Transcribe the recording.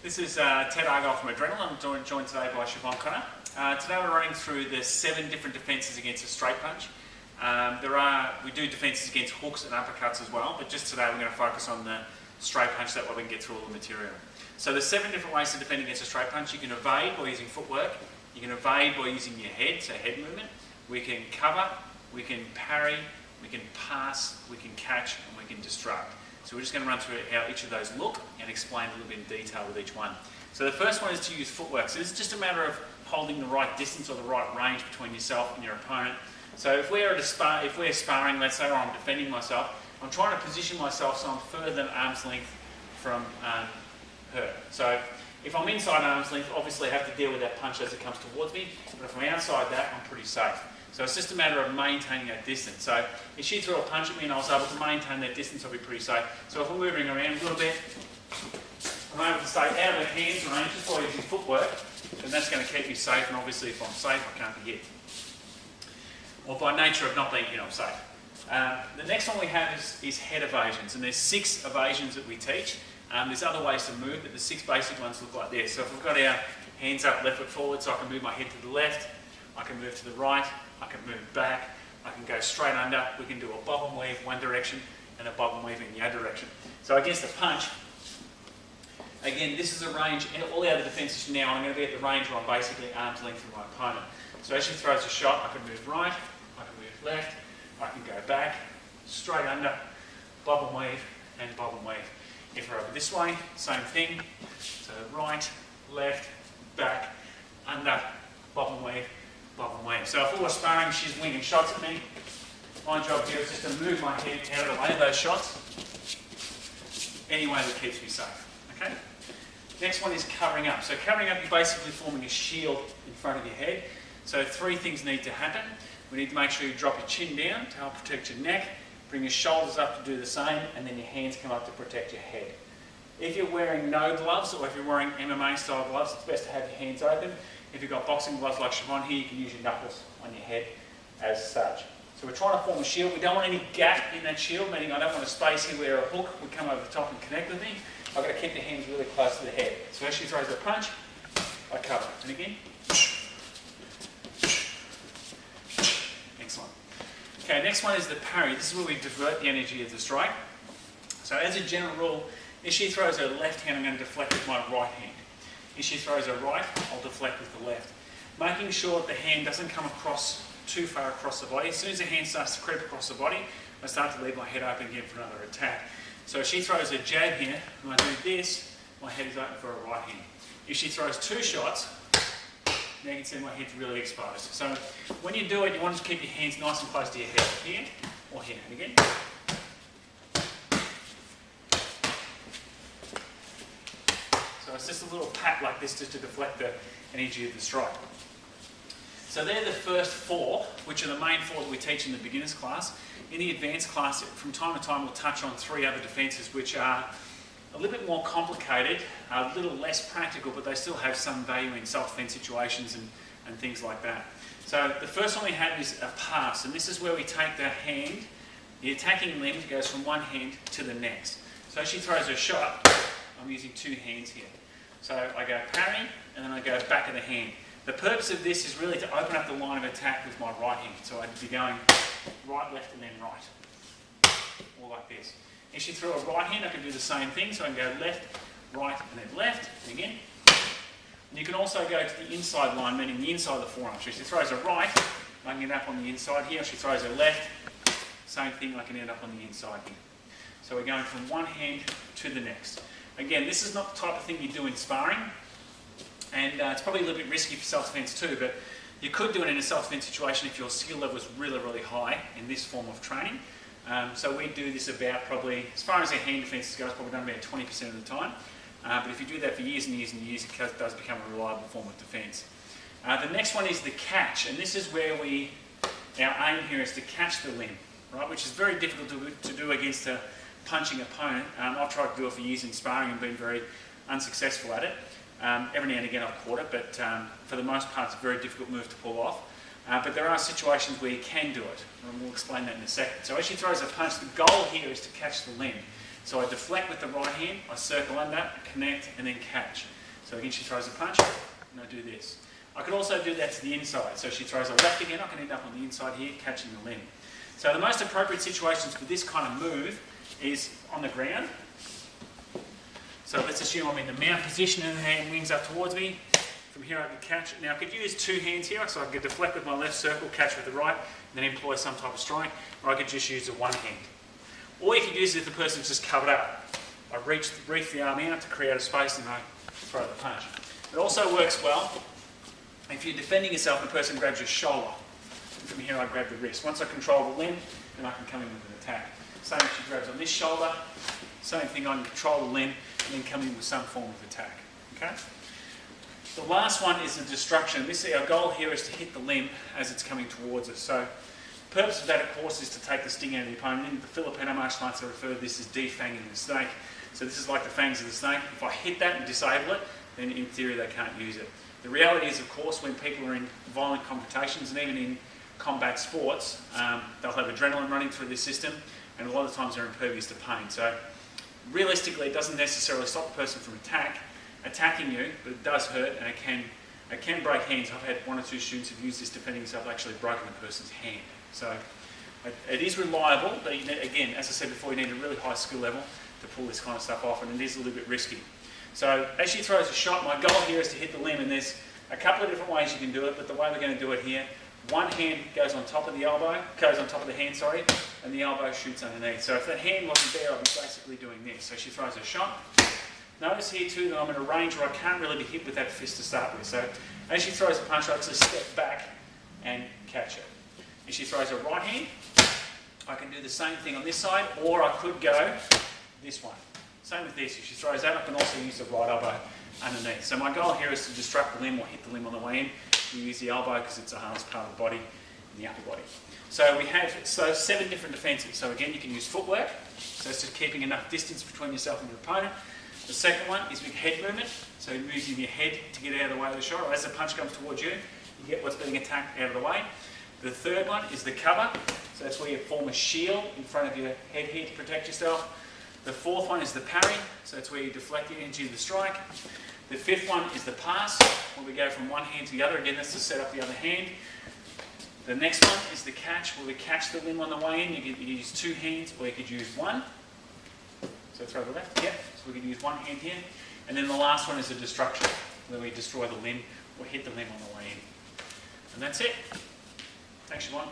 This is Ted Argyle from Adrenal. I'm joined today by Siobhan Connor. Today we're running through the 7 different defences against a straight punch. We do defences against hooks and uppercuts as well, but just today we're going to focus on the straight punch, so that way we can get through all the material. So there's 7 different ways to defend against a straight punch. You can evade by using footwork, you can evade by using your head, so head movement, we can cover, we can parry, we can pass, we can catch, and we can distract. So we're just going to run through how each of those look and explain a little bit in detail with each one. So the first one is to use footwork. So this is just a matter of holding the right distance or the right range between yourself and your opponent. So if we're sparring, let's say, or I'm defending myself, I'm trying to position myself so I'm further than arm's length from her. So if I'm inside arm's length, obviously I have to deal with that punch as it comes towards me, but if I'm outside that, I'm pretty safe. So it's just a matter of maintaining that distance. So if she threw a punch at me and I was able to maintain that distance, I'll be pretty safe. So if I'm moving around a little bit, I'm able to stay out of her hands range just by using footwork, and that's going to keep me safe, and obviously if I'm safe, I can't be hit. Or by nature of not being hit, I'm safe. The next one we have is head evasions, and there's 6 evasions that we teach. There's other ways to move, but the 6 basic ones look like this. So if we've got our hands up, left foot forward, so I can move my head to the left, I can move to the right, I can move back, I can go straight under, we can do a bob and weave one direction and a bob and weave in the other direction. So against a punch, again, this is a range, and all the other defences now, I'm going to be at the range where I'm basically arm's length from my opponent. So as she throws a shot, I can move right, I can move left, I can go back, straight under, bob and weave, and bob and weave. If we're over this way, same thing. So right, left, back, under, bob and weave, bob and weave. So if we were sparring, she's winging shots at me. My job here is just to move my head out of the way of those shots any way that keeps me safe. Okay? Next one is covering up. So covering up, you're basically forming a shield in front of your head. So 3 things need to happen. We need to make sure you drop your chin down to help protect your neck, bring your shoulders up to do the same, and then your hands come up to protect your head. If you're wearing no gloves, or if you're wearing MMA style gloves, it's best to have your hands open. If you've got boxing gloves like Siobhan here, you can use your knuckles on your head as such. So we're trying to form a shield. We don't want any gap in that shield, meaning I don't want a space here where a hook would come over the top and connect with me. I've got to keep the hands really close to the head. So as she throws a punch, I cover. And again. Excellent. Okay, next one is the parry. This is where we divert the energy of the strike. So as a general rule, if she throws her left hand, I'm going to deflect with my right hand. If she throws her right, I'll deflect with the left. Making sure that the hand doesn't come across too far across the body. As soon as the hand starts to creep across the body, I start to leave my head open again for another attack. So if she throws a jab here, and I do this, my head is open for a right hand. If she throws 2 shots, now you can see my head's really exposed. So when you do it, you want to keep your hands nice and close to your head, here or here. And again. So it's just a little pat like this just to deflect the energy of the strike. So they're the first 4, which are the main 4 that we teach in the beginners class. In the advanced class, from time to time, we'll touch on 3 other defences which are a little bit more complicated, a little less practical, but they still have some value in self-defense situations and things like that. So the first one we have is a pass, and this is where we take the hand, the attacking limb goes from one hand to the next. So as she throws her shot, I'm using 2 hands here. So I go parry, and then I go back of the hand. The purpose of this is really to open up the line of attack with my right hand. So I'd be going right, left, and then right. All like this. If she threw a right hand, I can do the same thing. So I can go left, right, and then left. And again. And you can also go to the inside line, meaning the inside of the forearm. So if she throws a right, I can end up on the inside here. If she throws a left, same thing, I can end up on the inside here. So we're going from one hand to the next. Again, this is not the type of thing you do in sparring. And it's probably a little bit risky for self-defense too, but you could do it in a self-defense situation if your skill level is really, really high in this form of training. So we do this about probably, as far as our hand defences go, it's probably done about 20% of the time. But if you do that for years and years and years, it does become a reliable form of defence. The next one is the catch, and this is where our aim here is to catch the limb, right? Which is very difficult to do against a punching opponent. I've tried to do it for years in sparring and been very unsuccessful at it. Every now and again I've caught it, but for the most part it's a very difficult move to pull off. But there are situations where you can do it, and we'll explain that in a second. So as she throws a punch, the goal here is to catch the limb. So I deflect with the right hand, I circle under, connect, and then catch. So again, she throws a punch, and I do this. I could also do that to the inside. So she throws a left again, I can end up on the inside here, catching the limb. So the most appropriate situations for this kind of move is on the ground. So let's assume I'm in the mount position and the hand wings up towards me. From here I can catch. Now I could use two hands here, so I could deflect with my left circle, catch with the right, and then employ some type of strike, or I could just use the one hand. Or you could use it if the person's just covered up. I reach the arm out to create a space and I throw the punch. It also works well if you're defending yourself and the person grabs your shoulder. From here I grab the wrist. Once I control the limb, then I can come in with an attack. Same if she grabs on this shoulder, same thing, I can control the limb and then come in with some form of attack. Okay? The last one is the destruction. Our goal here is to hit the limb as it's coming towards us. So the purpose of that, of course, is to take the sting out of the opponent. In the Filipino martial arts, I refer to this as defanging the snake. So this is like the fangs of the snake. If I hit that and disable it, then in theory they can't use it. The reality is, of course, when people are in violent confrontations and even in combat sports, they'll have adrenaline running through their system, and a lot of times they're impervious to pain. So realistically, it doesn't necessarily stop the person from attacking you, but it does hurt, and it can break hands. I've had one or two students who've used this defending themselves, actually broken the person's hand. So it is reliable, but again, as I said before, you need a really high skill level to pull this kind of stuff off, and it is a little bit risky. So as she throws a shot, my goal here is to hit the limb, and there's a couple of different ways you can do it, but the way we're going to do it here, one hand goes on top of the elbow, goes on top of the hand, sorry, and the elbow shoots underneath. So if that hand wasn't there, I'd be basically doing this. So she throws a shot. Notice here too that I'm in a range where I can't really be hit with that fist to start with. So as she throws a punch, I actually step back and catch it. If she throws a right hand, I can do the same thing on this side, or I could go this one. Same with this. If she throws that, I can also use the right elbow underneath. So my goal here is to disrupt the limb or hit the limb on the way in. You use the elbow because it's the hardest part of the body in the upper body. So we have 7 different defences. So again, you can use footwork. So it's just keeping enough distance between yourself and your opponent. The second one is with head movement. So you're using your head to get out of the way of the shot. Or as the punch comes towards you, you get what's being attacked out of the way. The third one is the cover. So that's where you form a shield in front of your head here to protect yourself. The fourth one is the parry. So that's where you deflect the energy of the strike. The fifth one is the pass, where we go from one hand to the other. Again, that's to set up the other hand. The next one is the catch, where we catch the limb on the way in. You could use 2 hands, or you could use 1. So throw the left, yep. So we could use 1 hand here. And then the last one is the destruction, where we destroy the limb or hit the limb on the way in. And that's it. Thanks, Siobhan.